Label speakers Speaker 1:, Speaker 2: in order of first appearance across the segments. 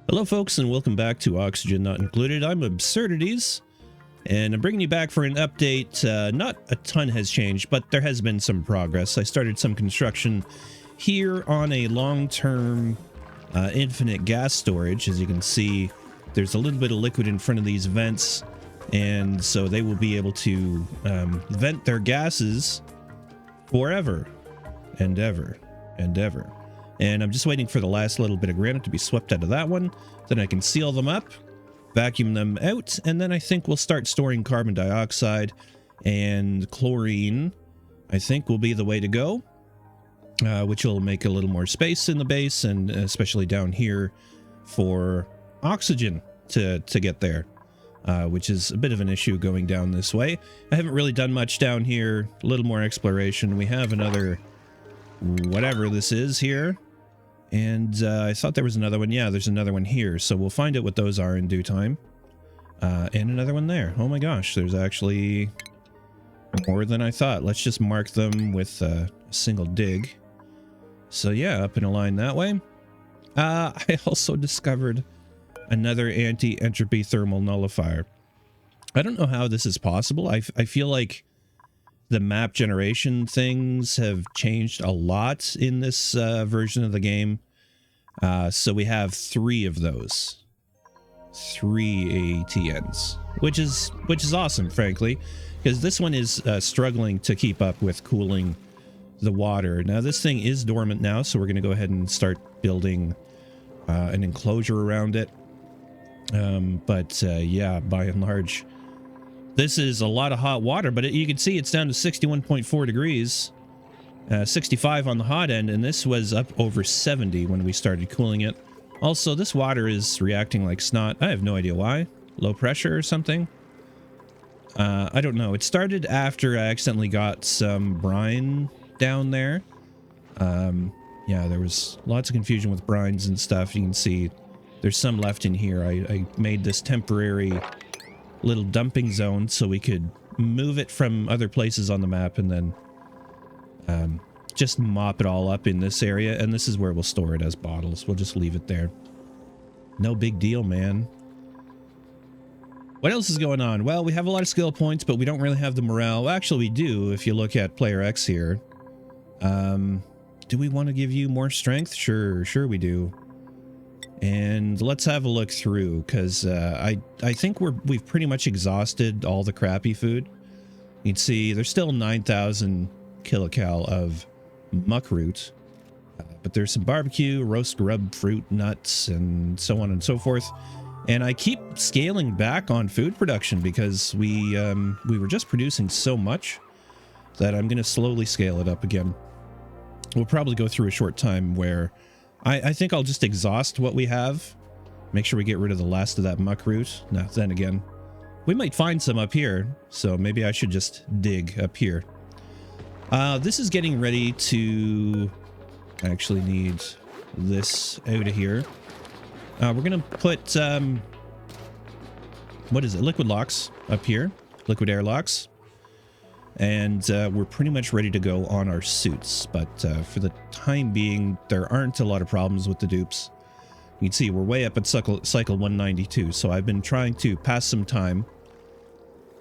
Speaker 1: Hello folks, and welcome back to Oxygen Not Included. I'm 𝘊𝘰𝘳𝘀𝘃𝑑𝑖𝑠, and I'm bringing you back for an update. Not a ton has changed, but there has been some progress. I started some construction here on a long-term infinite gas storage. As you can see, there's a little bit of liquid in front of these vents, and so they will be able to vent their gases forever and ever and ever. And I'm just waiting for the last little bit of granite to be swept out of that one. Then I can seal them up, vacuum them out, and then I think we'll start storing carbon dioxide and chlorine. I think will be the way to go, which will make a little more space in the base, and especially down here for oxygen to get there, which is a bit of an issue going down this way. I haven't really done much down here. A little more exploration. We have another whatever this is here. And I thought there was another one. Yeah, there's another one here. So we'll find out what those are in due time. And another one there. Oh my gosh, there's actually more than I thought. Let's just mark them with a single dig. So yeah, up in a line that way. I also discovered another anti-entropy thermal nullifier. I don't know how this is possible. I feel like the map generation things have changed a lot in this version of the game. So we have 3 of those. 3 AATNs, which is awesome, frankly, because this one is struggling to keep up with cooling the water. Now this thing is dormant now, so we're going to go ahead and start building an enclosure around it. Yeah, by and large, this is a lot of hot water, but you can see it's down to 61.4 degrees, 65 on the hot end, and this was up over 70 when we started cooling it. Also, this water is reacting like snot. I have no idea why. Low pressure or something? I don't know. It started after I accidentally got some brine down there. Yeah, there was lots of confusion with brines and stuff. You can see there's some left in here. I made this temporary little dumping zone so we could move it from other places on the map and then just mop it all up in this area, and this is where we'll store it as bottles. We'll just leave it there. No big deal, man. What else is going on? Well, we have a lot of skill points, but we don't really have the morale. Well, actually, we do if you look at Player X here. Do we want to give you more strength? Sure we do. And let's have a look through, because I think we've pretty much exhausted all the crappy food. You can see there's still 9,000 kilocal of muckroot, but there's some barbecue, roast grub, fruit, nuts, and so on and so forth. And I keep scaling back on food production because we were just producing so much that I'm going to slowly scale it up again. We'll probably go through a short time where I think I'll just exhaust what we have. Make sure we get rid of the last of that muckroot. Now, then again, we might find some up here, so maybe I should just dig up here. This is getting ready to actually need this out of here. We're going to put, what is it? Liquid locks up here. Liquid air locks. And we're pretty much ready to go on our suits, but for the time being, there aren't a lot of problems with the dupes. You can see we're way up at cycle 192, so I've been trying to pass some time.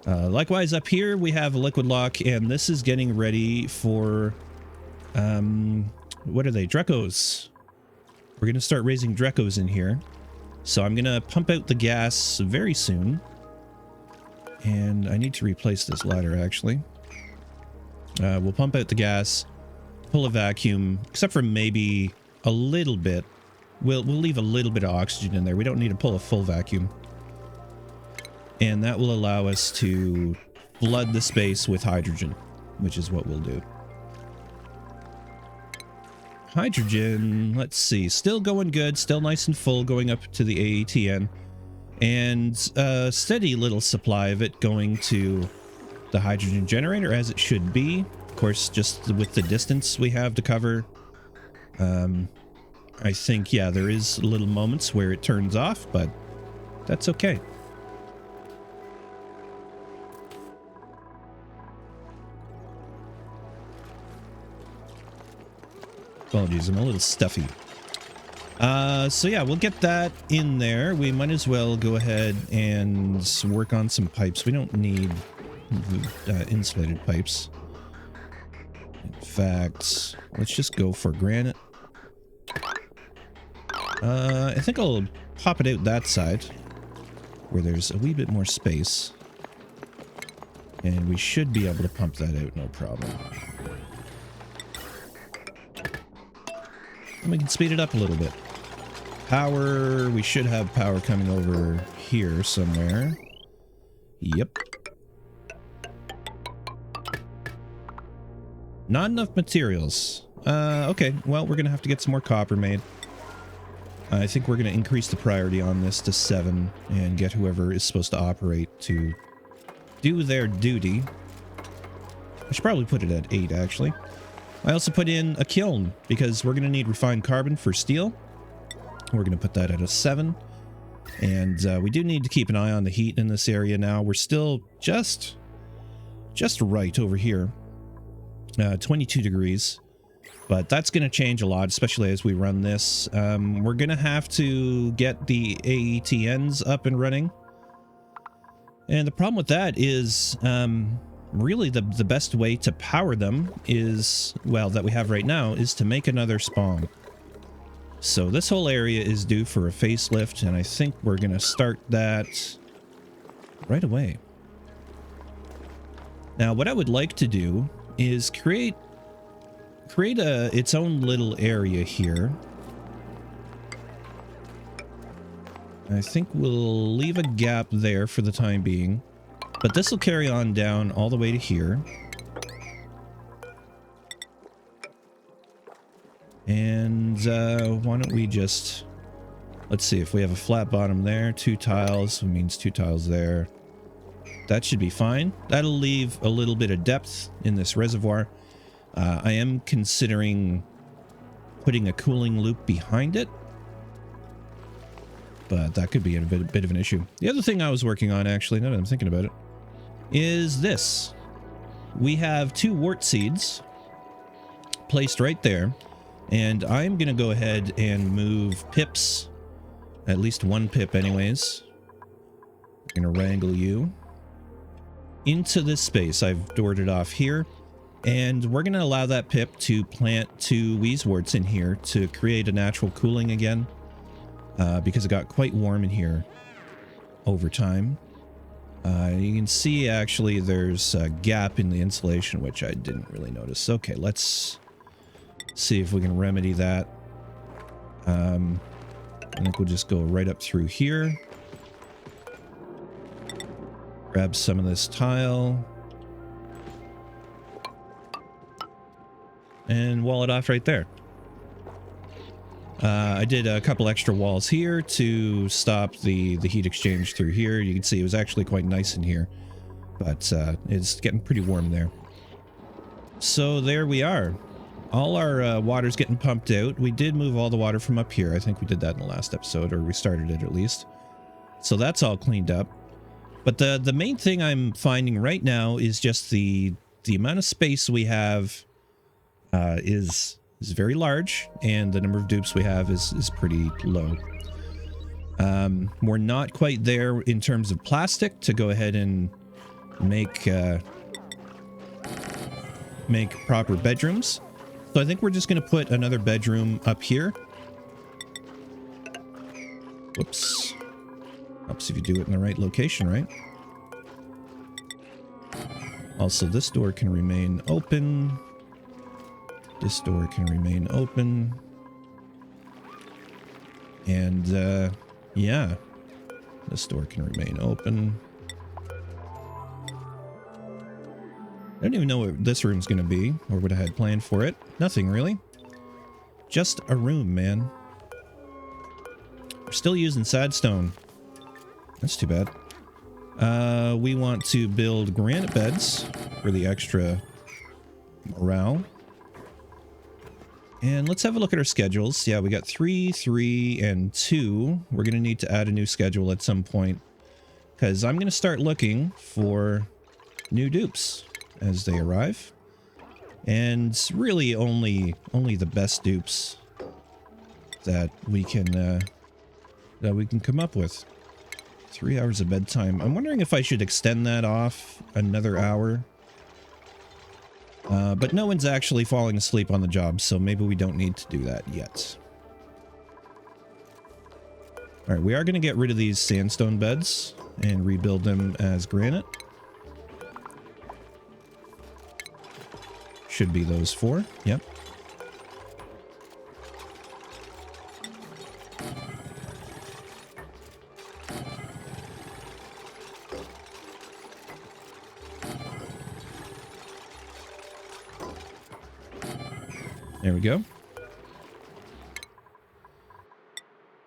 Speaker 1: Likewise, up here we have a liquid lock, and this is getting ready for, what are they? Drekos. We're going to start raising Drekos in here. So I'm going to pump out the gas very soon. And I need to replace this ladder, actually. We'll pump out the gas, pull a vacuum, except for maybe a little bit. We'll leave a little bit of oxygen in there. We don't need to pull a full vacuum. And that will allow us to flood the space with hydrogen, which is what we'll do. Hydrogen, let's see, still going good, still nice and full, going up to the AATN. And a steady little supply of it going to the hydrogen generator, as it should be. Of course, just with the distance we have to cover, I think, yeah, there is little moments where it turns off, but that's okay. Apologies, I'm a little stuffy. So yeah, we'll get that in there. We might as well go ahead and work on some pipes. We don't need insulated pipes. In fact, let's just go for granite. I think I'll pop it out that side where there's a wee bit more space. And we should be able to pump that out, no problem. And we can speed it up a little bit. Power, we should have power coming over here somewhere. Yep. Not enough materials. Okay, well, we're gonna have to get some more copper made. I think we're gonna increase the priority on this to 7 and get whoever is supposed to operate to do their duty. I should probably put it at 8, actually. I also put in a kiln because we're going to need refined carbon for steel. We're going to put that at a 7. And we do need to keep an eye on the heat in this area now. We're still just right over here. 22 degrees. But that's going to change a lot, especially as we run this. We're going to have to get the AETNs up and running. And the problem with that is... really, the best way to power them is, well, that we have right now, is to make another spawn. So this whole area is due for a facelift, and I think we're going to start that right away. Now, what I would like to do is create its own little area here. I think we'll leave a gap there for the time being. But this will carry on down all the way to here. And why don't we just... Let's see, if we have a flat bottom there, 2 tiles, it means 2 tiles there. That should be fine. That'll leave a little bit of depth in this reservoir. I am considering putting a cooling loop behind it. But that could be a bit of an issue. The other thing I was working on, actually, now that I'm thinking about it, is this. We have 2 wart seeds placed right there, and I'm going to go ahead and move pips, at least 1 pip anyways. I'm going to wrangle you into this space. I've doored it off here, and we're going to allow that pip to plant 2 wheezeworts in here to create a natural cooling again, because it got quite warm in here over time. You can see, actually, there's a gap in the insulation, which I didn't really notice. Okay, let's see if we can remedy that. I think we'll just go right up through here. Grab some of this tile. And wall it off right there. I did a couple extra walls here to stop the heat exchange through here. You can see it was actually quite nice in here, but it's getting pretty warm there. So there we are. All our water's getting pumped out. We did move all the water from up here. I think we did that in the last episode, or we started it at least. So that's all cleaned up. But the main thing I'm finding right now is just the amount of space we have is very large, and the number of dupes we have is pretty low. We're not quite there in terms of plastic to go ahead and make proper bedrooms. So I think we're just going to put another bedroom up here. Whoops. Helps if you do it in the right location, right? Also, this door can remain open. This door can remain open. And, yeah. This door can remain open. I don't even know what this room's gonna be, or what I had planned for it. Nothing, really. Just a room, man. We're still using sandstone. That's too bad. We want to build granite beds for the extra morale. And let's have a look at our schedules. Yeah, we got 3, 3, and 2. We're going to need to add a new schedule at some point, because I'm going to start looking for new dupes as they arrive. And really only the best dupes that we can come up with. 3 hours of bedtime. I'm wondering if I should extend that off another hour. But no one's actually falling asleep on the job, so maybe we don't need to do that yet. All right, we are going to get rid of these sandstone beds and rebuild them as granite. Should be those 4. Yep. There we go.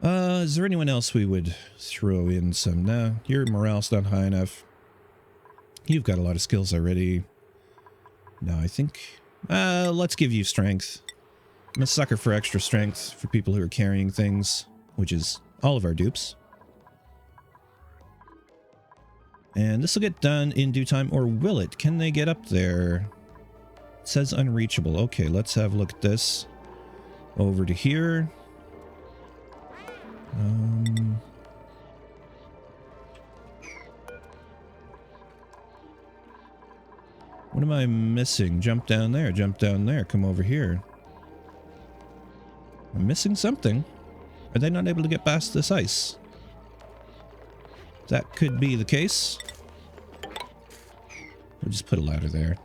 Speaker 1: Is there anyone else we would throw in some? No, your morale's not high enough. You've got a lot of skills already. No, I think... let's give you strength. I'm a sucker for extra strength for people who are carrying things, which is all of our dupes. And this will get done in due time, or will it? Can they get up there? It says unreachable. Okay, let's have a look at this. Over to here. What am I missing? Jump down there, come over here. I'm missing something. Are they not able to get past this ice? That could be the case. We'll just put a ladder there.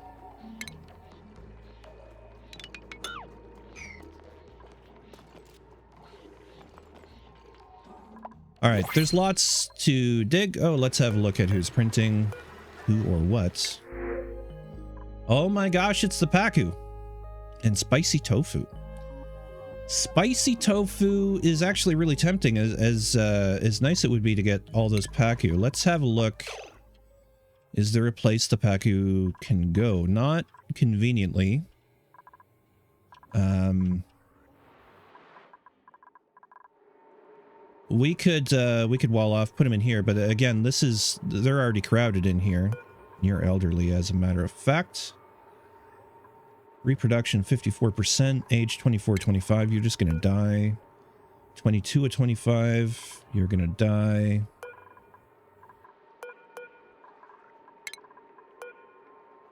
Speaker 1: Alright, there's lots to dig. Oh, let's have a look at who's printing who or what. Oh my gosh, it's the �ル𝘁 and spicy tofu. Spicy tofu is actually really tempting, as nice it would be to get all those �㫫𝘁. Let's have a look. Is there a place the �㫫𝘁 can go? Not conveniently. We could wall off, put them in here, but again, they're already crowded in here. You're elderly, as a matter of fact. Reproduction 54%, age 24-25, you're just gonna die. 22-25, you're gonna die.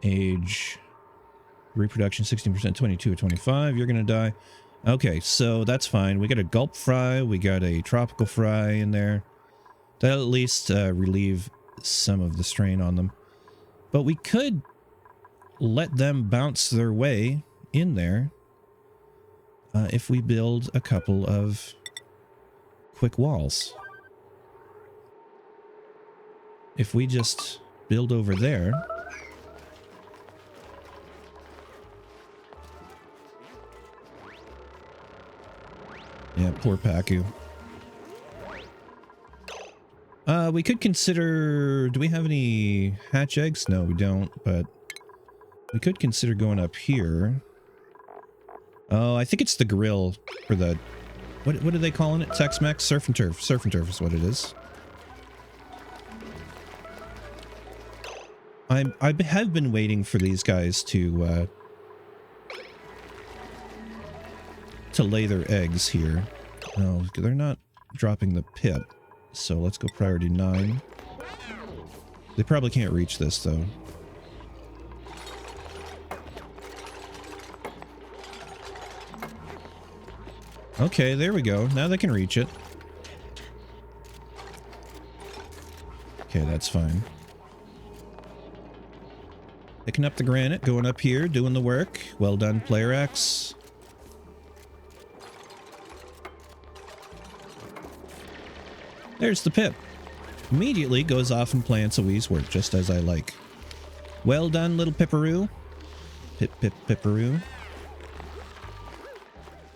Speaker 1: Age, reproduction 16%, 22-25, you're gonna die. Okay, so that's fine. We got a gulp fry, we got a tropical fry in there. That'll at least relieve some of the strain on them. But we could let them bounce their way in there if we build a couple of quick walls. If we just build over there. Yeah, poor �㫫𝘁. We could consider... Do we have any hatch eggs? No, we don't, but... We could consider going up here. Oh, I think it's the grill for the... What are they calling it? Tex-Mex? Surf and Turf. Surf and Turf is what it is. I have been waiting for these guys to lay their eggs here. Oh, they're not dropping the pip. So let's go priority 9. They probably can't reach this, though. Okay, there we go. Now they can reach it. Okay, that's fine. Picking up the granite, going up here, doing the work. Well done, Player X. There's the pip. Immediately goes off and plants a wee's work, just as I like. Well done, little pipperoo. Pipperoo.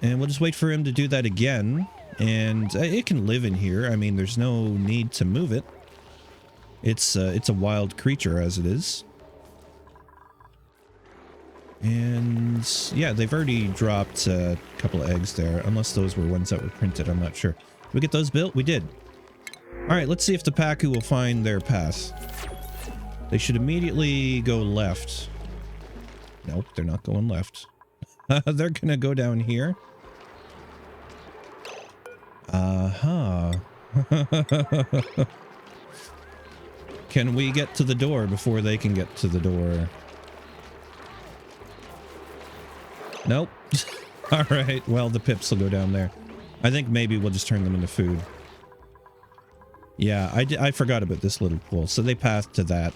Speaker 1: And we'll just wait for him to do that again. And it can live in here. I mean, there's no need to move it. It's a wild creature as it is. And yeah, they've already dropped a couple of eggs there. Unless those were ones that were printed, I'm not sure. Did we get those built? We did. Alright, let's see if the �㫫𝘁 will find their path. They should immediately go left. Nope, they're not going left. They're gonna go down here. Uh-huh. Can we get to the door before they can get to the door? Nope. All right. Well, the pips will go down there. I think maybe we'll just turn them into food. Yeah, I forgot about this little pool. So they passed to that.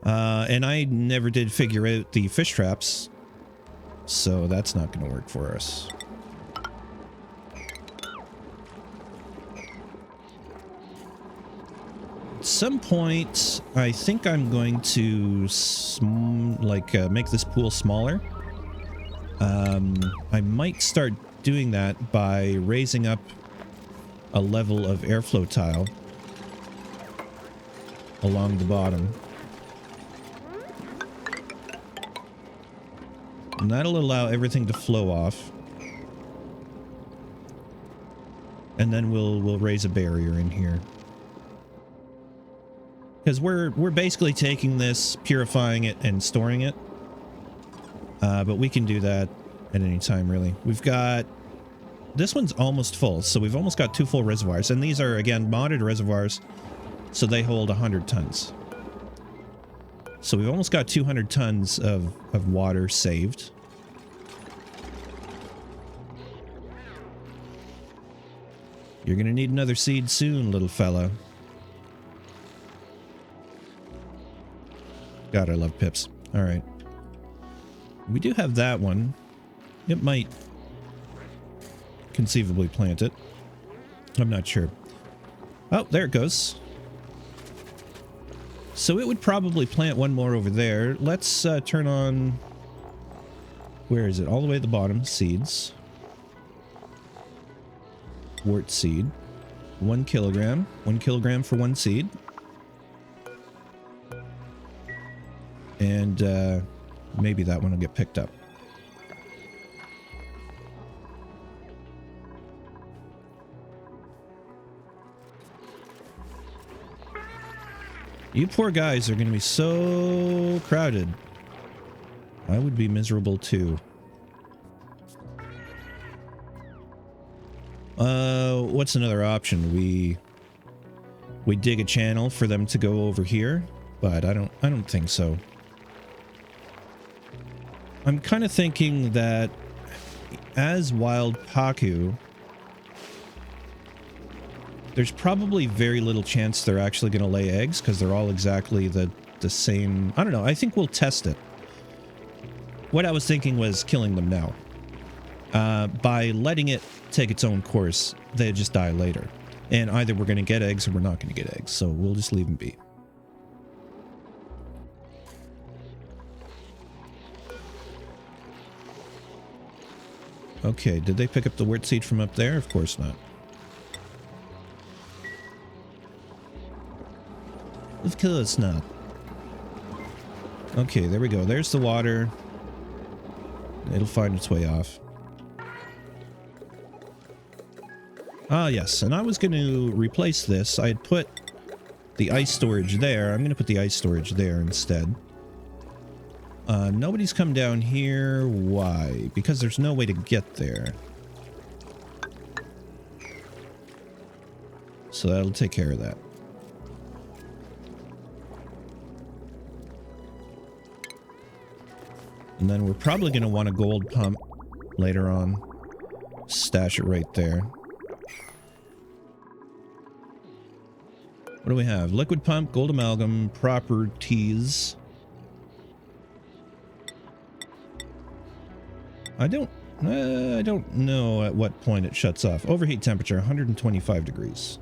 Speaker 1: And I never did figure out the fish traps. So that's not going to work for us. At some point, I think I'm going to make this pool smaller. I might start doing that by raising up a level of airflow tile along the bottom. And that'll allow everything to flow off. And then we'll raise a barrier in here. Because we're basically taking this, purifying it, and storing it. But we can do that at any time, really. We've got... This one's almost full, so we've almost got 2 full reservoirs. And these are, again, modded reservoirs, so they hold 100 tons. So we've almost got 200 tons of water saved. You're gonna need another seed soon, little fella. God, I love pips. Alright. We do have that one. It might conceivably plant it. I'm not sure. Oh, there it goes. So it would probably plant one more over there. Let's turn on... Where is it? All the way at the bottom. Seeds. Wort seed. 1 kilogram. 1 kilogram for 1 seed. And maybe that one will get picked up. You poor guys are going to be so crowded. I would be miserable too. What's another option? We dig a channel for them to go over here, but I don't think so. I'm kind of thinking that as 𝘊𝘭𝘥, there's probably very little chance they're actually going to lay eggs because they're all exactly the same. I don't know. I think we'll test it. What I was thinking was killing them now. By letting it take its own course, they just die later. And either we're going to get eggs or we're not going to get eggs. So we'll just leave them be. Okay, did they pick up the wort seed from up there? Of course not. Of course not. Okay, there we go. There's the water. It'll find its way off. Ah, yes. And I was going to replace this. I had put the ice storage there. I'm going to put the ice storage there instead. Nobody's come down here. Why? Because there's no way to get there. So that'll take care of that. And then we're probably going to want a gold pump later on. Stash it right there. What do we have? Liquid pump, gold amalgam, properties. I don't know at what point it shuts off. Overheat temperature, 125 degrees.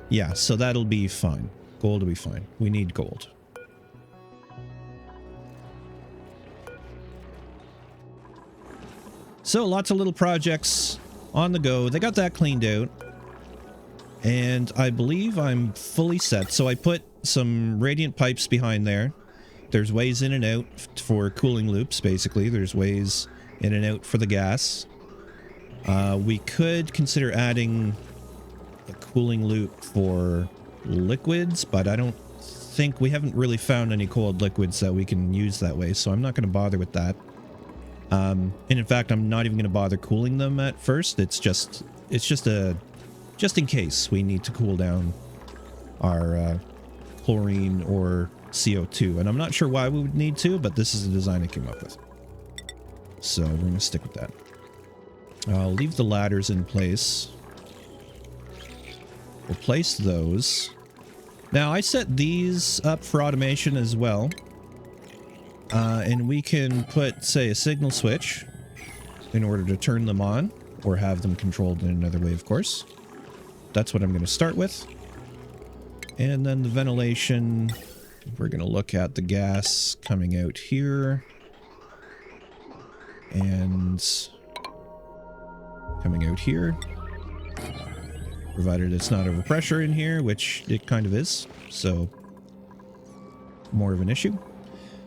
Speaker 1: Yeah, so that'll be fine. Gold will be fine. We need gold. So lots of little projects on the go. They got that cleaned out. And I believe I'm fully set. So I put some radiant pipes behind there. There's ways in and out for cooling loops, basically. There's ways in and out for the gas. We could consider adding a cooling loop for liquids, but I don't think we haven't really found any cold liquids that we can use that way, so I'm not going to bother with that. And in fact, I'm not even going to bother cooling them at first. It's just in case we need to cool down our chlorine or CO2. And I'm not sure why we would need to, but this is the design I came up with. So we're going to stick with that. I'll leave the ladders in place. We'll place those. Now, I set these up for automation as well. And we can put, say, a signal switch in order to turn them on, or have them controlled in another way, of course. That's what I'm going to start with. And then the ventilation, we're going to look at the gas coming out here. And coming out here. Provided it's not overpressure in here, which it kind of is. So, more of an issue.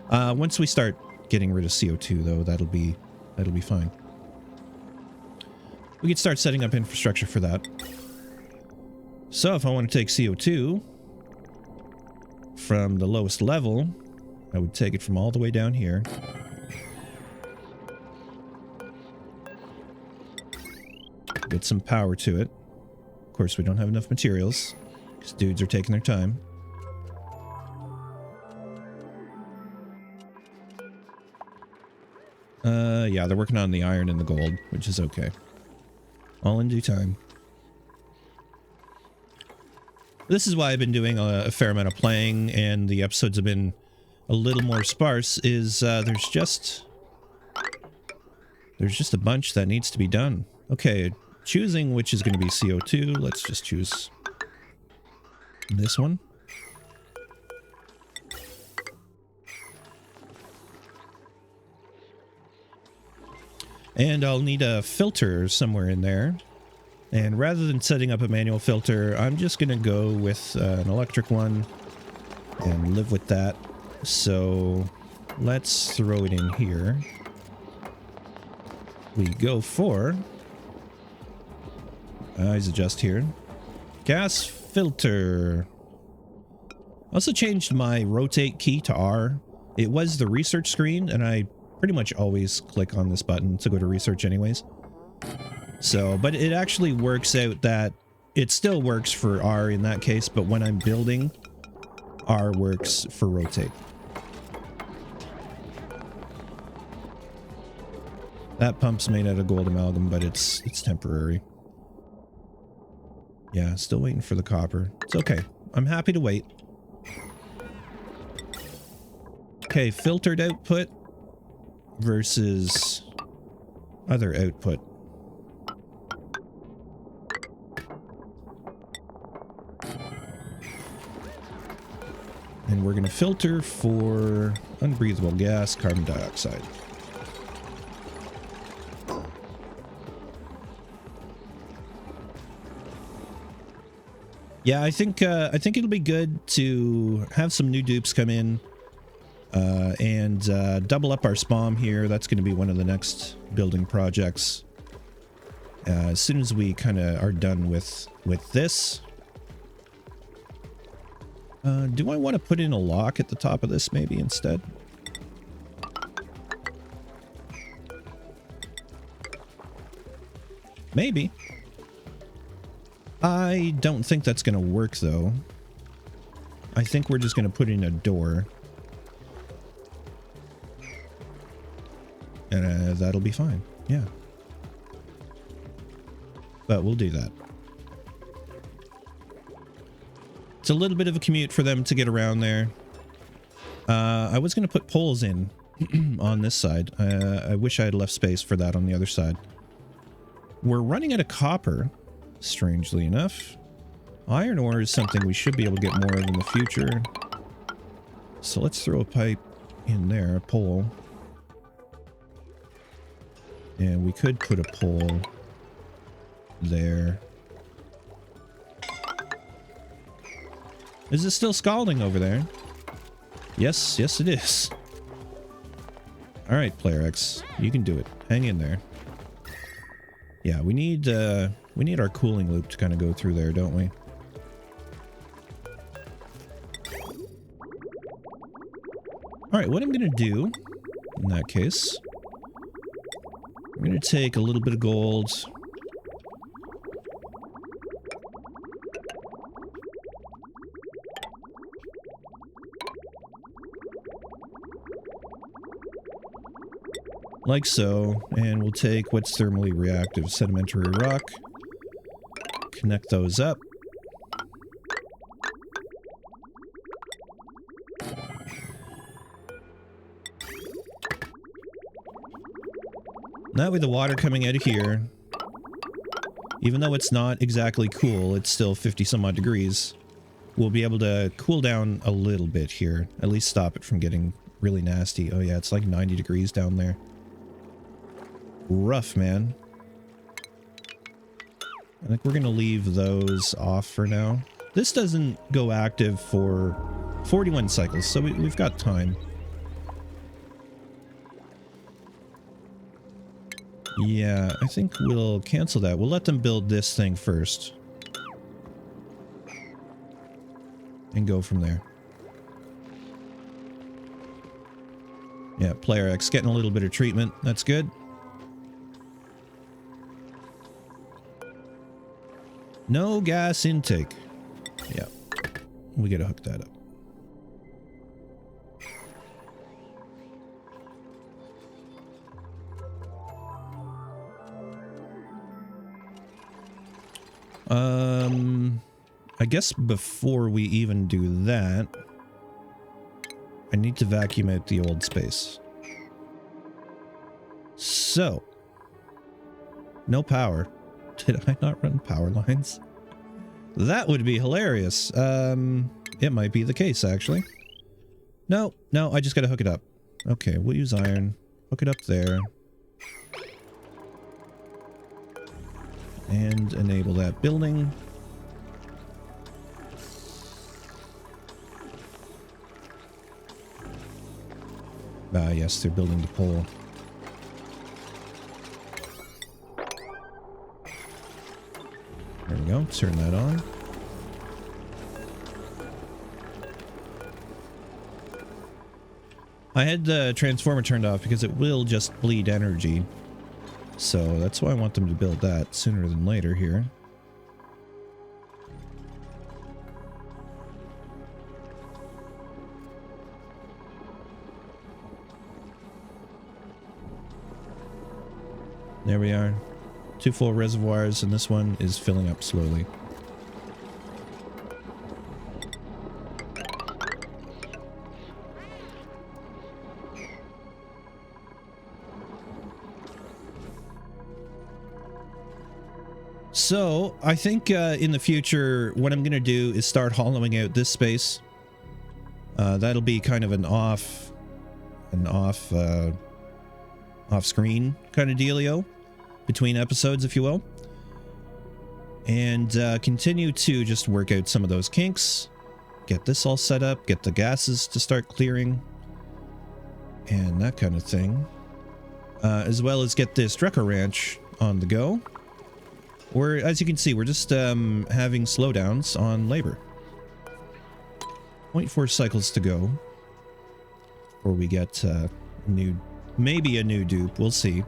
Speaker 1: Once we start getting rid of CO2, though, that'll be fine. We could start setting up infrastructure for that. So if I want to take CO2 from the lowest level, I would take it from all the way down here. Get some power to it. Of course, we don't have enough materials, because dudes are taking their time. Yeah, they're working on the iron and the gold, which is okay. All in due time. This is why I've been doing a fair amount of playing, and the episodes have been a little more sparse, is there's just a bunch that needs to be done. Okay, choosing which is going to be CO2, let's just choose this one. And I'll need a filter somewhere in there. And rather than setting up a manual filter, I'm just going to go with an electric one and live with that. So let's throw it in here. We go for... eyes adjust here. Gas filter. Also changed my rotate key to R. It was the research screen, and I pretty much always click on this button to go to research anyways. So, but it actually works out that it still works for R in that case, but when I'm building, R works for rotate. That pump's made out of gold amalgam, but it's temporary. Yeah, still waiting for the copper. It's okay. I'm happy to wait. Okay, filtered output versus other output. And we're going to filter for unbreathable gas, carbon dioxide. Yeah, I think it'll be good to have some new dupes come in and double up our SPOM here. That's going to be one of the next building projects. As soon as we kind of are done with this. Do I want to put in a lock at the top of this maybe instead? Maybe. I don't think that's going to work though. I think we're just going to put in a door. And that'll be fine. Yeah. But we'll do that. It's a little bit of a commute for them to get around there. I was going to put poles in on this side. I wish I had left space for that on the other side. We're running out of copper, strangely enough. Iron ore is something we should be able to get more of in the future. So let's throw a pipe in there, a pole. And we could put a pole there. Is it still scalding over there? Yes, yes it is. Alright, Player X, you can do it. Hang in there. Yeah, we need our cooling loop to kind of go through there, don't we? Alright, what I'm gonna do, in that case, I'm going to take a little bit of gold. Like so, and we'll take what's thermally reactive sedimentary rock, connect those up. That way the water coming out of here, even though it's not exactly cool, it's still 50 some odd degrees, we'll be able to cool down a little bit here, at least stop it from getting really nasty. Oh yeah, it's like 90 degrees down there. Rough, man. I think we're gonna leave those off for now. This doesn't go active for 41 cycles, so we've got time. Yeah, I think we'll cancel that. We'll let them build this thing first. And go from there. Yeah, player X getting a little bit of treatment. That's good. No gas intake. Yeah. We gotta hook that up. I guess before we even do that, I need to vacuum out the old space. So, no power. Did I not run power lines? That would be hilarious. It might be the case, actually. No, I just gotta hook it up. Okay, we'll use iron. Hook it up there. And enable that building. Ah, yes, they're building the pole. There we go. Turn that on. I had the transformer turned off because it will just bleed energy. So that's why I want them to build that sooner than later here. There we are. 2 full reservoirs, and this one is filling up slowly. So, I think in the future, what I'm going to do is start hollowing out this space. That'll be kind of an off-screen kind of dealio between episodes, if you will. And continue to just work out some of those kinks. Get this all set up, get the gases to start clearing. And that kind of thing. As well as get this Drecker Ranch on the go. Where, as you can see, we're just having slowdowns on labor. 0.4 cycles to go. Or we get maybe a new dupe. We'll see.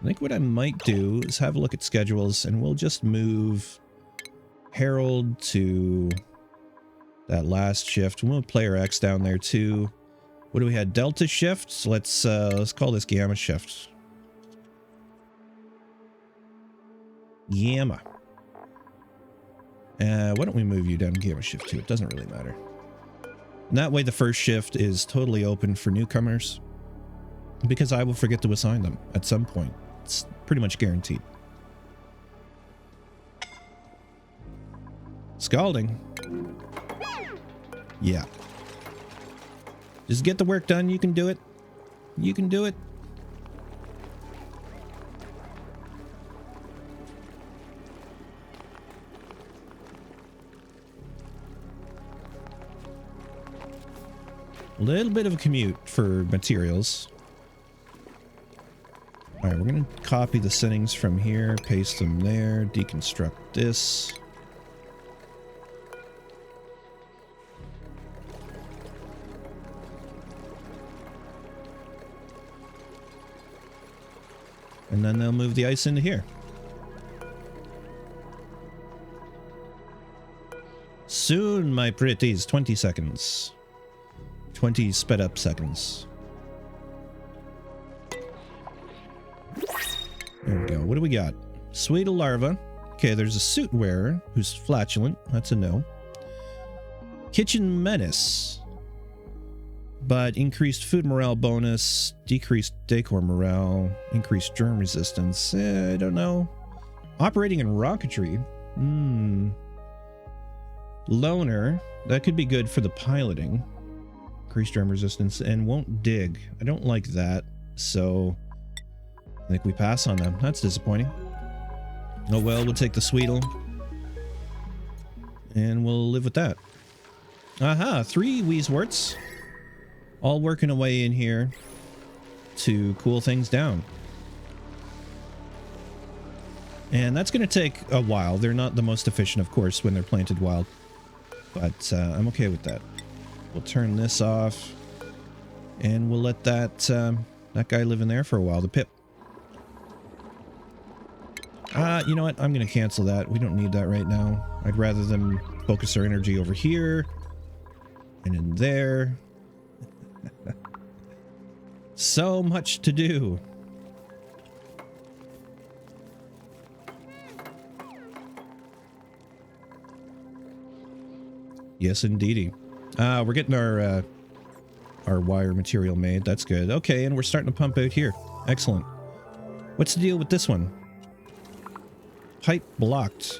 Speaker 1: I think what I might do is have a look at schedules, and we'll just move Harold to that last shift. We'll move player X down there too. What do we have? Delta shift. So let's call this Gamma shift. Gamma. Why don't we move you down to Gamma shift too? It doesn't really matter. And that way the first shift is totally open for newcomers, because I will forget to assign them at some point. It's pretty much guaranteed. Scalding. Yeah. Just get the work done. You can do it. You can do it. A little bit of a commute for materials. Alright, we're going to copy the settings from here, paste them there, deconstruct this. And then they'll move the ice into here. Soon, my pretties. 20 seconds. 20 sped up seconds. There we go. What do we got? Sweetle larva. Okay, there's a suit wearer who's flatulent. That's a no. Kitchen menace. But increased food morale bonus, decreased decor morale, increased germ resistance. I don't know. Operating in rocketry. Loner. That could be good for the piloting. Increased germ resistance and won't dig. I don't like that. So I think we pass on them. That's disappointing. Oh well, we'll take the Sweetle. And we'll live with that. Aha, 3 Wheezeworts. All working away in here to cool things down. And that's going to take a while. They're not the most efficient, of course, when they're planted wild. But I'm okay with that. We'll turn this off. And we'll let that guy live in there for a while, the pip. You know what? I'm going to cancel that. We don't need that right now. I'd rather them focus our energy over here. And in there. So much to do. Yes, indeedy. We're getting our wire material made. That's good. Okay, and we're starting to pump out here. Excellent. What's the deal with this one? Pipe blocked.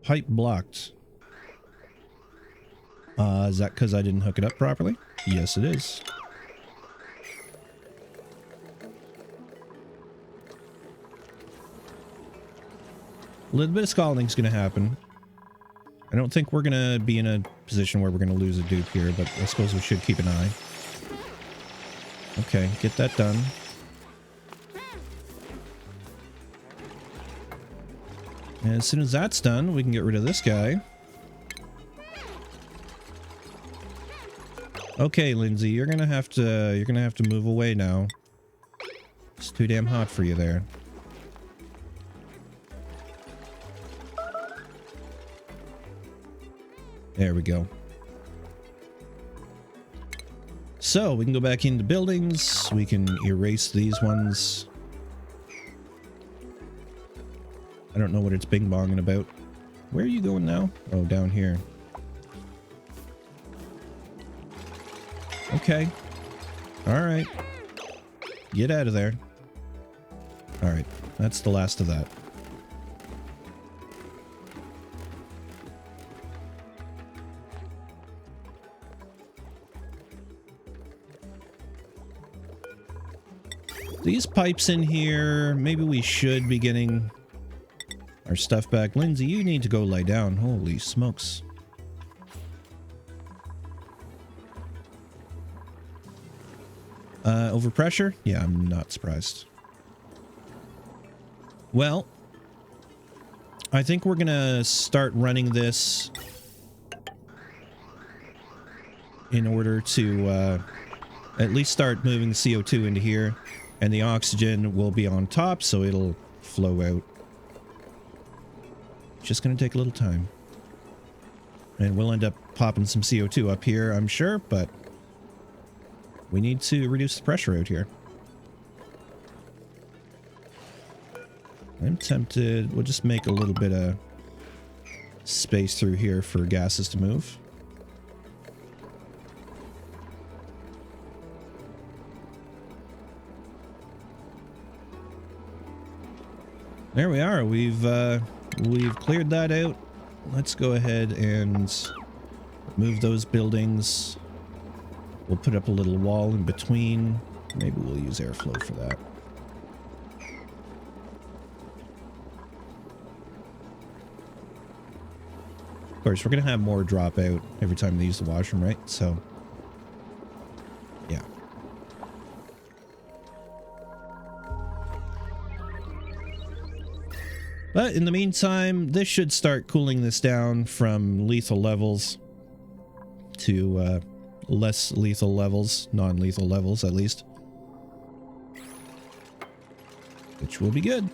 Speaker 1: Pipe blocked. Is that because I didn't hook it up properly? Yes, it is. A little bit of scalding is going to happen. I don't think we're going to be in a position where we're going to lose a dupe here, but I suppose we should keep an eye. Okay, get that done. And as soon as that's done, we can get rid of this guy. Okay, Lindsay, you're gonna have to move away now. It's too damn hot for you there. There we go. So we can go back into buildings. We can erase these ones. I don't know what it's bing-bonging about. Where are you going now? Oh, down here. Okay. Alright. Get out of there. Alright. That's the last of that. These pipes in here, maybe we should be getting our stuff back. Lindsay, you need to go lie down. Holy smokes. Overpressure? Yeah, I'm not surprised. Well, I think we're gonna start running this in order to at least start moving the CO2 into here, and the oxygen will be on top, so it'll flow out. Just gonna take a little time. And we'll end up popping some CO2 up here, I'm sure, but we need to reduce the pressure out here. I'm tempted. We'll just make a little bit of space through here for gases to move. There we are. We've cleared that out. Let's go ahead and move those buildings. We'll put up a little wall in between. Maybe we'll use airflow for that. Of course, we're going to have more drop out every time they use the washroom, right? So, yeah. But in the meantime, this should start cooling this down from lethal levels to, less lethal levels, non-lethal levels at least. Which will be good.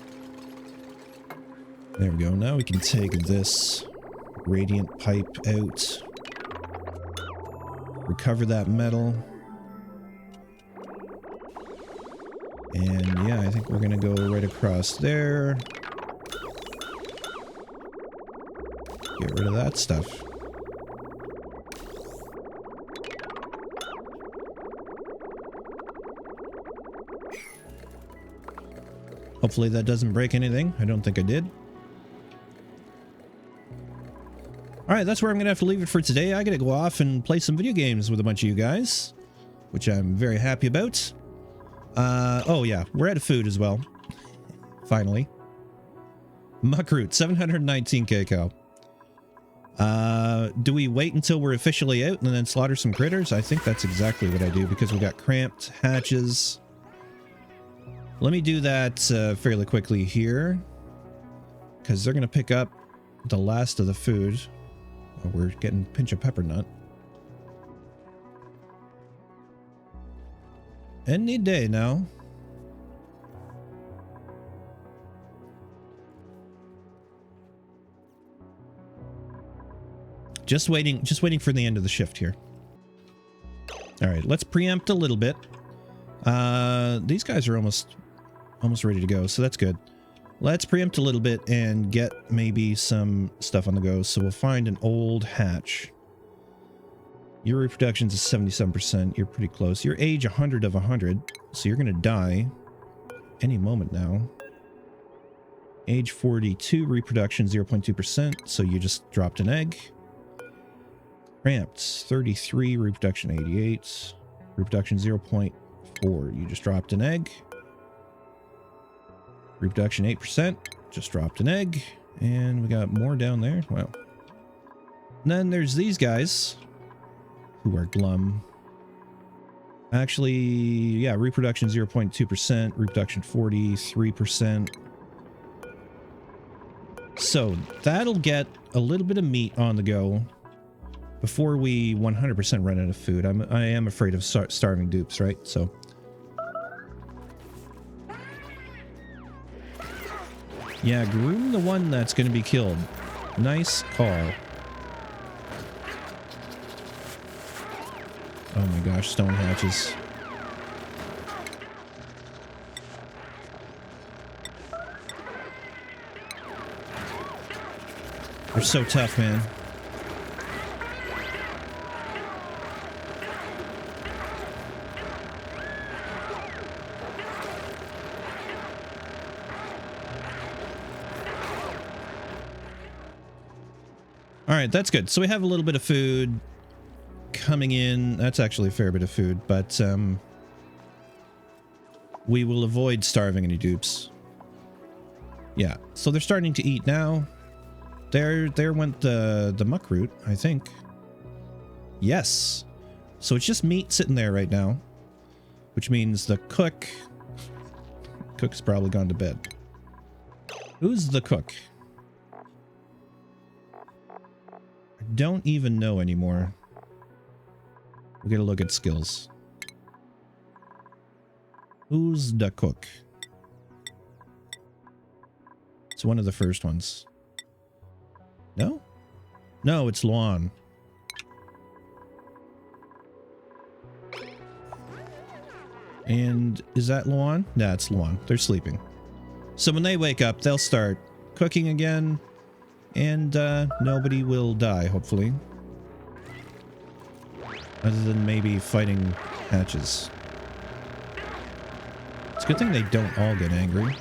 Speaker 1: There we go. Now we can take this radiant pipe out. Recover that metal. And yeah, I think we're gonna go right across there. Get rid of that stuff. Hopefully that doesn't break anything. I don't think I did. Alright, that's where I'm gonna have to leave it for today. I gotta go off and play some video games with a bunch of you guys, which I'm very happy about. Oh yeah, we're out of food as well. Finally. Muckroot, 719 kcal. Do we wait until we're officially out and then slaughter some critters? I think that's exactly what I do, because we got cramped hatches. Let me do that fairly quickly here, because they're going to pick up the last of the food. Oh, we're getting a pinch of pepper nut. Any day now. Just waiting for the end of the shift here. All right, let's preempt a little bit. These guys are almost ready to go, so that's good. Let's preempt a little bit and get maybe some stuff on the go. So we'll find an old hatch. Your reproduction's is 77%. You're pretty close. Your age 100 of 100, so you're gonna die any moment now. Age 42, reproduction 0.2%, so you just dropped an egg. Cramped 33, reproduction 88, reproduction 0.4. You just dropped an egg. Reproduction 8%, just dropped an egg. And we got more down there. Wow. And then there's these guys who are glum. Actually, yeah, reproduction 0.2%, reproduction 43%. So that'll get a little bit of meat on the go before we 100% run out of food. I am afraid of starving dupes, right? So yeah, groom the one that's going to be killed. Nice call. Oh my gosh, stone hatches. They're so tough, man. All right, that's good. So we have a little bit of food coming in. That's actually a fair bit of food, but we will avoid starving any dupes. Yeah, so they're starting to eat now. There went the muckroot, I think. Yes. So it's just meat sitting there right now, which means the cook's probably gone to bed. Who's the cook? I don't even know anymore. We're gonna look at skills. Who's the cook? It's one of the first ones. No? No, it's Luan. And is that Luan? Nah, it's Luan. They're sleeping. So when they wake up, they'll start cooking again, and nobody will die, hopefully. Other than maybe fighting hatches. It's a good thing they don't all get angry.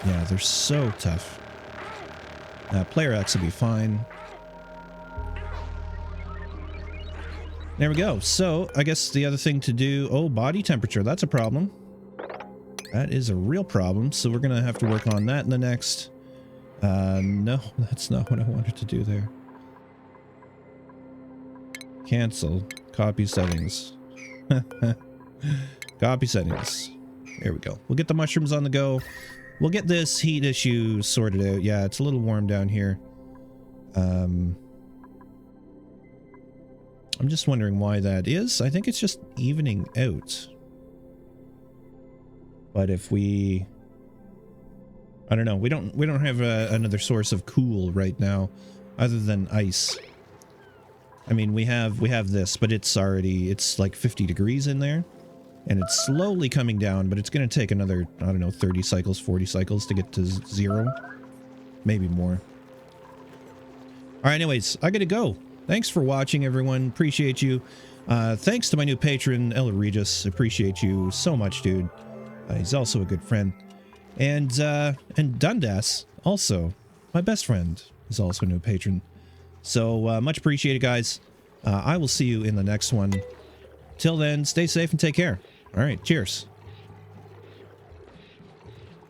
Speaker 1: Yeah, they're so tough. Player X will be fine. There we go. So, I guess the other thing to do... Oh, body temperature. That's a problem. That is a real problem. So we're going to have to work on that in the next... no, that's not what I wanted to do there. Cancel. Copy settings. Copy settings. There we go. We'll get the mushrooms on the go. We'll get this heat issue sorted out. Yeah, it's a little warm down here. I'm just wondering why that is. I think it's just evening out. But if we... I don't know. We don't have another source of cool right now other than ice. I mean, we have this, but it's like 50 degrees in there. And it's slowly coming down, but it's going to take another, I don't know, 30 cycles, 40 cycles to get to 0. Maybe more. Alright, anyways, I gotta go. Thanks for watching, everyone. Appreciate you. Thanks to my new patron, 𝘊𝘰𝘰𝘳𝑗𝑠. Appreciate you so much, dude. He's also a good friend. And Dundas, also, my best friend, is also a new patron. So, much appreciated, guys. I will see you in the next one. Till then, stay safe and take care. Alright, cheers.